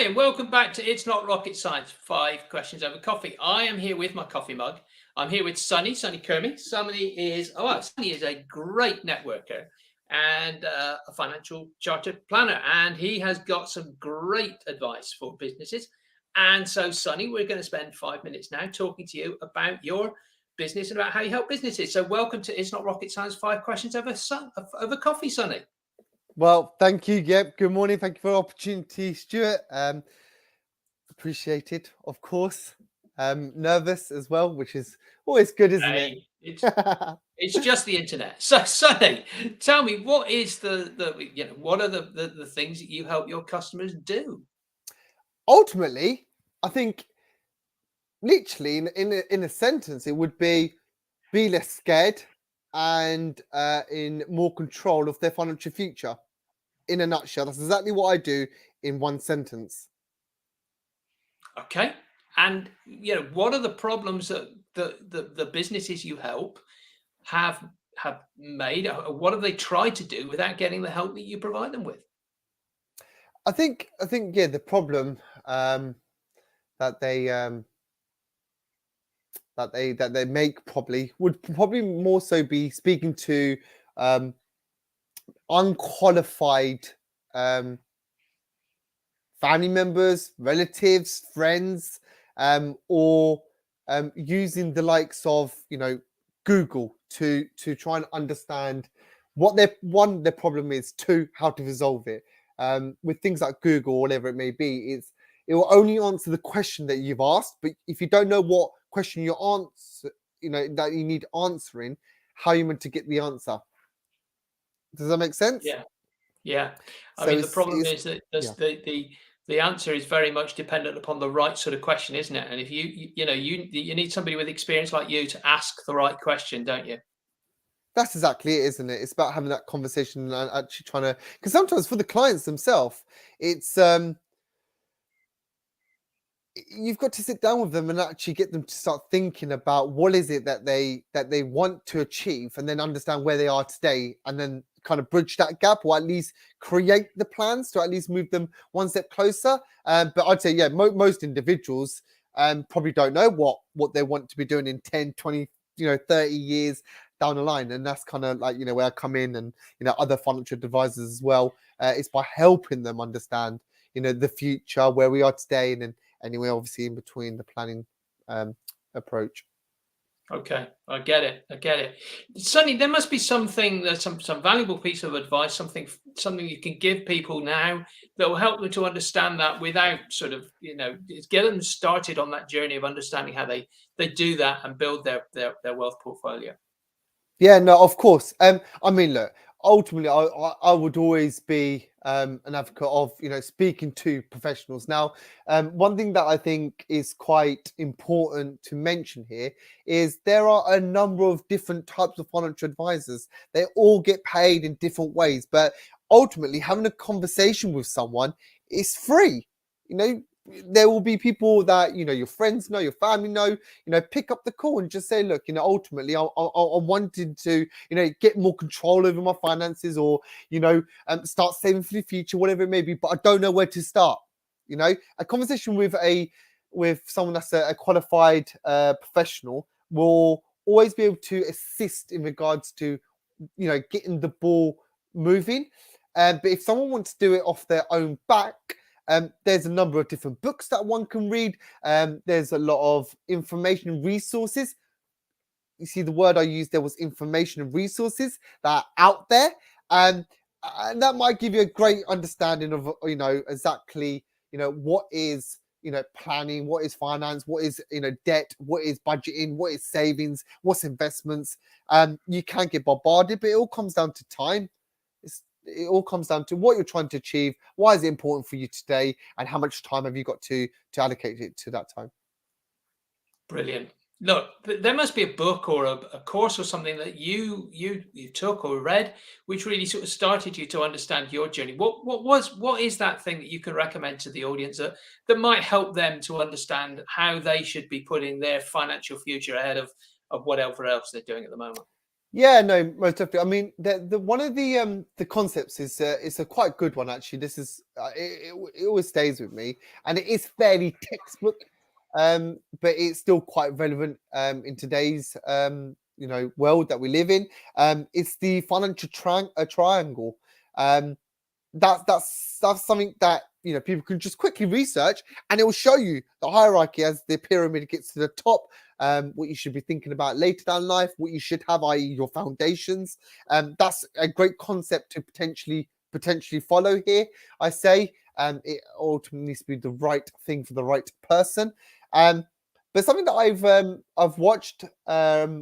Hi, and welcome back to It's Not Rocket Science, 5 questions over coffee. I am here with my coffee mug. I'm here with Sonny Kurmi. Sonny is a great networker and a financial chartered planner, and he has got some great advice for businesses. And so, Sonny, we're going to spend 5 minutes now talking to you about your business and about how you help businesses. So, welcome to It's Not Rocket Science, 5 questions over coffee, Sonny. Well, thank you. Yep. Good morning. Thank you for the opportunity, Stuart. Appreciated, of course. Nervous as well, which is always good, isn't it? Hey, it's just the internet. So, Sonny, tell me, what is what are the things that you help your customers do? Ultimately, I think literally in a sentence, it would be less scared and in more control of their financial future. In a nutshell, that's exactly what I do in one sentence. Okay, and what are the problems that the businesses you help have made? What have they tried to do without getting the help that you provide them with? I think yeah, the problem that they that they make would probably more so be speaking to um, unqualified um, family members, relatives, friends, or using the likes of Google to try and understand what their problem is, two, how to resolve it. With things like Google or whatever it may be, it will only answer the question that you've asked, but if you don't know what question you answer, that you need answering, how are you meant to get the answer? Does that make sense? Yeah, yeah. I So mean, the it's problem it's is that yeah. the answer is very much dependent upon the right sort of question, isn't it? And if you need somebody with experience like you to ask the right question, don't you? That's exactly it, isn't it? It's about having that conversation and actually trying to, because sometimes for the clients themselves, it's you've got to sit down with them and actually get them to start thinking about what is it that they want to achieve, and then understand where they are today, and then kind of bridge that gap, or at least create the plans to at least move them one step closer. But I'd say, yeah, most individuals probably don't know what they want to be doing in 10, 20, 30 years down the line. And that's kind of like, where I come in, and other financial advisors as well. It's by helping them understand the future, where we are today, and then anyway, obviously in between the planning approach. Okay, I get it. I get it. Sonny, there must be something that some valuable piece of advice, something you can give people now that will help them to understand that without sort of get them started on that journey of understanding how they do that and build their wealth portfolio. Yeah, no, of course. I mean, look, ultimately, I would always be an advocate of speaking to professionals. Now, one thing that I think is quite important to mention here is there are a number of different types of financial advisors. They all get paid in different ways, but ultimately, having a conversation with someone is free. You know, there will be people that your friends know, your family know. Pick up the call and just say, look, ultimately, I wanted to get more control over my finances, or start saving for the future, whatever it may be, but I don't know where to start. A conversation with someone that's a qualified professional will always be able to assist in regards to getting the ball moving. But if someone wants to do it off their own back, there's a number of different books that one can read. There's a lot of information and resources. You see, the word I used there was information and resources that are out there. And that might give you a great understanding of, exactly, what is, planning, what is finance, what is, debt, what is budgeting, what is savings, what's investments. You can get bombarded, but it all comes down to time. It all comes down to what you're trying to achieve. Why is it important for you today, and how much time have you got to allocate it to that time? Brilliant. Look, there must be a book or a course or something that you took or read, which really sort of started you to understand your journey. What is that thing that you can recommend to the audience that might help them to understand how they should be putting their financial future ahead of whatever else they're doing at the moment? Yeah, no, most definitely. I mean, the one of the concepts is a quite good one actually. This is it always stays with me, and it is fairly textbook, but it's still quite relevant in today's world that we live in. It's the financial triangle. Um, that's something that people can just quickly research, and it will show you the hierarchy as the pyramid gets to the top. What you should be thinking about later down life, what you should have, i.e., your foundations. That's a great concept to potentially follow here. I say, it ultimately needs to be the right thing for the right person. Um, but something that I've watched,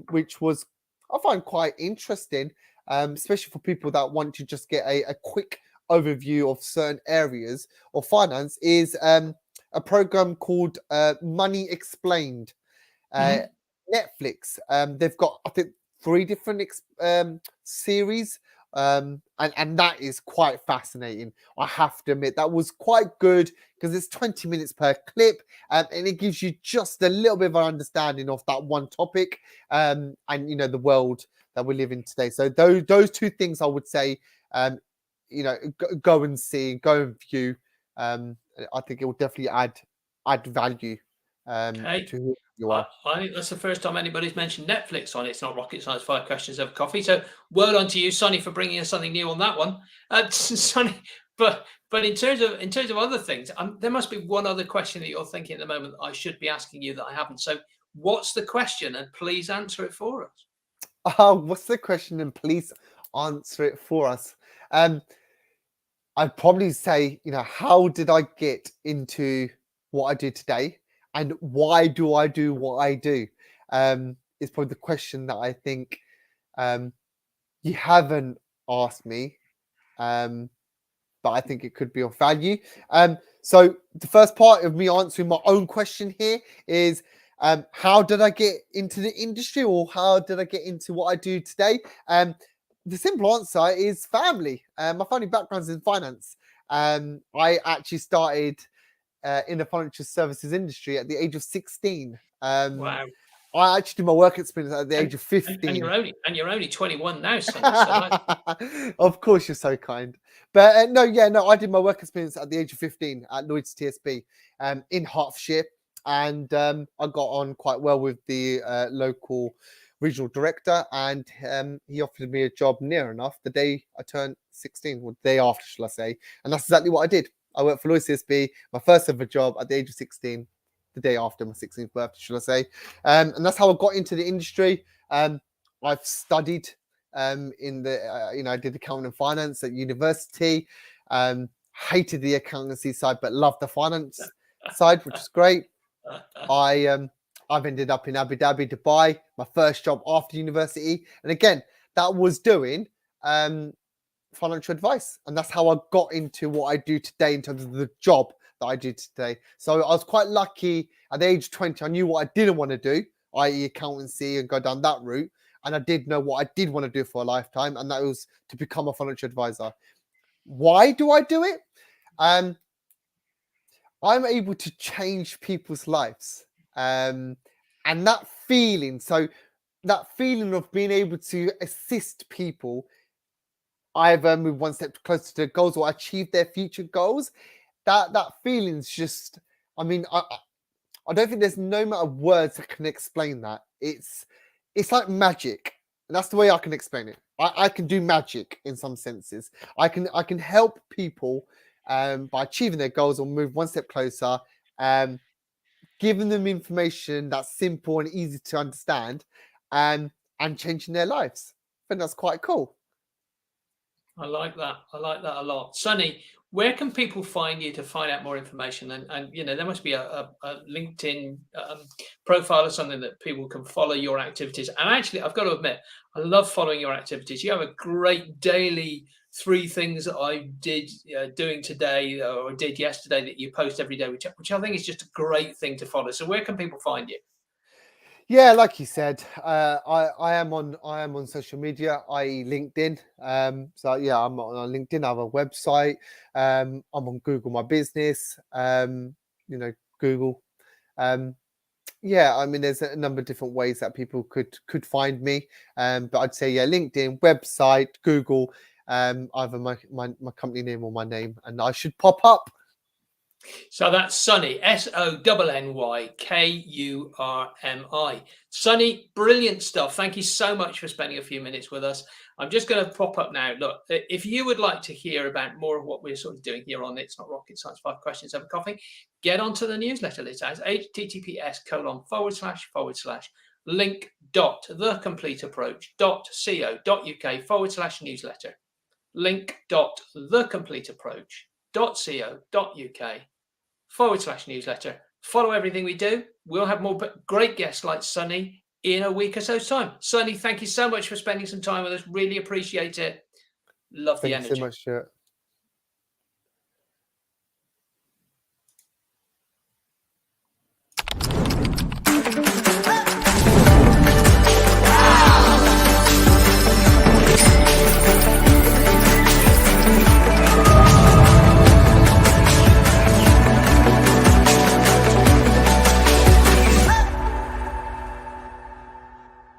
which was I find quite interesting, especially for people that want to just get a quick overview of certain areas of finance, is a program called Money Explained. Uh, Mhm. Netflix. They've got, I think, three different series, and that is quite fascinating. I have to admit that was quite good because it's 20 minutes per clip, and it gives you just a little bit of an understanding of that one topic, and the world that we live in today. So those two things I would say, go and see, go and view. I think it will definitely add value Okay. to who you are. I think that's the first time anybody's mentioned Netflix on It's Not Rocket Science, Five Questions Over Coffee. So well done to you, Sonny, for bringing us something new on that one. Sonny, but in terms of other things, there must be one other question that you're thinking at the moment that I should be asking you that I haven't. So what's the question? And please answer it for us. What's the question? And please answer it for us. Um, I'd probably say, how did I get into what I do today, and why do I do what I do? Is probably the question that I think um, you haven't asked me. Um, but I think it could be of value. So the first part of me answering my own question here is, how did I get into the industry, or how did I get into what I do today? The simple answer is family. My family background is in finance. I actually started in the financial services industry at the age of 16. Wow. I actually did my work experience at the age And, of and 15. you're only 21 now, Sonny. So that Of course, you're so kind. But no, yeah, no, I did my work experience at the age of 15 at Lloyd's TSB in Hertfordshire. And I got on quite well with the local regional director. And he offered me a job near enough the day I turned 16, or the day after, shall I say. And that's exactly what I did. I worked for Lloyd's TSB, my first ever job at the age of 16, the day after my 16th birthday, shall I say. And that's how I got into the industry. I've studied in the I did accounting and finance at university. Hated the accountancy side, but loved the finance side, which is great. I've ended up in Abu Dhabi, Dubai, my first job after university, and again, that was doing financial advice, and that's how I got into what I do today in terms of the job that I do today. So I was quite lucky at the age of 20. I knew what I didn't want to do, i.e., accountancy, and go down that route. And I did know what I did want to do for a lifetime, and that was to become a financial advisor. Why do I do it? Um, I'm able to change people's lives, and that feeling. So that feeling of being able to assist people either move one step closer to their goals or achieve their future goals. That feeling's just. I mean, I don't think there's no amount of words that can explain that. It's like magic. And that's the way I can explain it. I can do magic in some senses. I can help people by achieving their goals or move one step closer, um, giving them information that's simple and easy to understand, and changing their lives. I think that's quite cool. I like that. I like that a lot. Sonny, where can people find you to find out more information? And there must be a LinkedIn profile or something that people can follow your activities. And actually, I've got to admit, I love following your activities. You have a great daily three things that I did doing today or did yesterday that you post every day, which I think is just a great thing to follow. So where can people find you? Yeah, like you said, I am on social media, i.e., LinkedIn. So yeah, I'm on LinkedIn. I have a website. I'm on Google My Business. Google. Um, Yeah, I mean, there's a number of different ways that people could find me. But I'd say, yeah, LinkedIn, website, Google, either my company name or my name, and I should pop up. So that's Sonny, SONNYKURMI. Sonny, brilliant stuff. Thank you so much for spending a few minutes with us. I'm just going to pop up now. Look, if you would like to hear about more of what we're sort of doing here on It's Not Rocket Science, 5 Questions Over Coffee, get onto the newsletter list as https://link.thecompleteapproach.co.uk/newsletter. link.thecompleteapproach.co.uk/newsletter. Follow everything we do. We'll have more great guests like Sonny in a week or so's time. Sonny, thank you so much for spending some time with us. Really appreciate it. Love the Thank you so energy. much, Stuart.